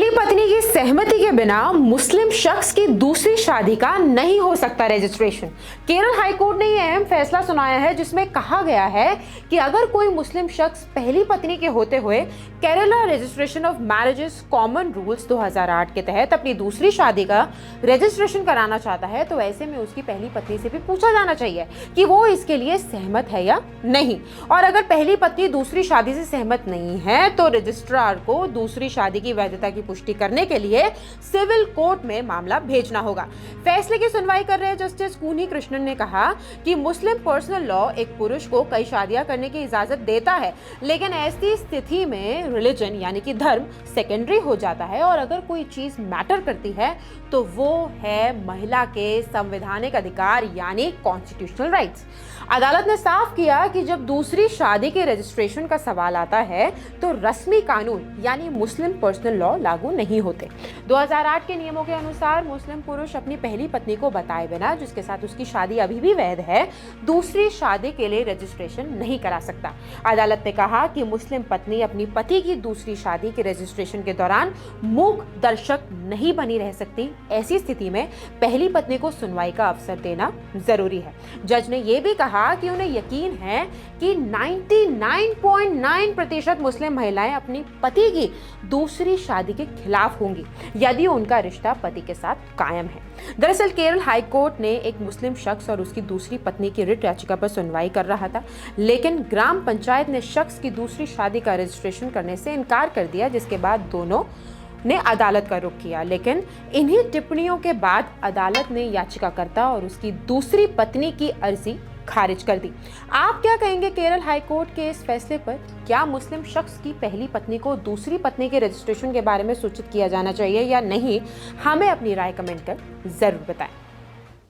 पहली पत्नी की सहमति के बिना मुस्लिम शख्स की दूसरी शादी का नहीं हो सकता रजिस्ट्रेशन। केरल हाईकोर्ट ने यह अहम फैसला सुनाया है जिसमें कहा गया है कि अगर कोई मुस्लिम शख्स पहली पत्नी के होते हुए Kerala registration of marriages common rules 2008 के तहत अपनी दूसरी शादी का रजिस्ट्रेशन कराना चाहता है तो ऐसे में उसकी पहली पत्नी से भी पूछा जाना चाहिए कि वो इसके लिए सहमत है या नहीं। और अगर पहली पत्नी दूसरी शादी से सहमत नहीं है तो रजिस्ट्रार को दूसरी शादी की वैधता की पुष्टि करने के लिए सिविल कोर्ट में मामला भेजना होगा। फैसले की सुनवाई कर रहे जस्टिस कुनी कृष्णन ने कहा कि मुस्लिम पर्सनल लॉ एक पुरुष को कई शादियां करने की इजाजत देता है, लेकिन ऐसी स्थिति में रिलीजन यानी कि धर्म सेकेंडरी हो जाता है और अगर कोई चीज मैटर करती है तो वो है महिला के संवैधानिक अधिकार यानी कॉन्स्टिट्यूशनल राइट्स। अदालत ने साफ किया कि जब दूसरी शादी के रजिस्ट्रेशन का सवाल आता है तो रस्मी कानून यानी मुस्लिम पर्सनल लॉ लागू नहीं होते। 2008 के नियमों के अनुसार मुस्लिम पुरुष अपनी पहली पत्नी को बताए बिना जिसके साथ उसकी शादी अभी भी वैध है दूसरी शादी के लिए रजिस्ट्रेशन नहीं करा सकता। अदालत ने कहा कि मुस्लिम पत्नी अपनी पति की दूसरी शादी के रजिस्ट्रेशन के दौरान मूक दर्शक नहीं बनी रह सकती। ऐसी स्थिति में पहली पत्नी को सुनवाई का अवसर देना जरूरी है। जज ने यह भी कहा कि उन्हें यकीन है कि 99.9% मुस्लिम महिलाएं अपनी पति की दूसरी शादी के खिलाफ होंगी यदि उनका रिश्ता पति के साथ कायम है। दरअसल केरल हाई कोर्ट ने एक मुस्लिम शख्स और उसकी दूसरी पत्नी की रिट याचिका पर सुनवाई कर रहा था, लेकिन ग्राम पंचायत ने शख्स की दूसरी शादी का रजिस्ट्रेशन करने से इनकार कर दिया, जिसके बाद दोनों ने अदालत का रुख किया। लेकिन इन्हीं टिप्पणियों के बाद अदालत ने याचिकाकर्ता और उसकी दूसरी पत्नी की अर्जी खारिज कर दी। आप क्या कहेंगे केरल हाईकोर्ट के इस फैसले पर? क्या मुस्लिम शख्स की पहली पत्नी को दूसरी पत्नी के रजिस्ट्रेशन के बारे में सूचित किया जाना चाहिए या नहीं? हमें अपनी राय कमेंट कर जरूर बताएं।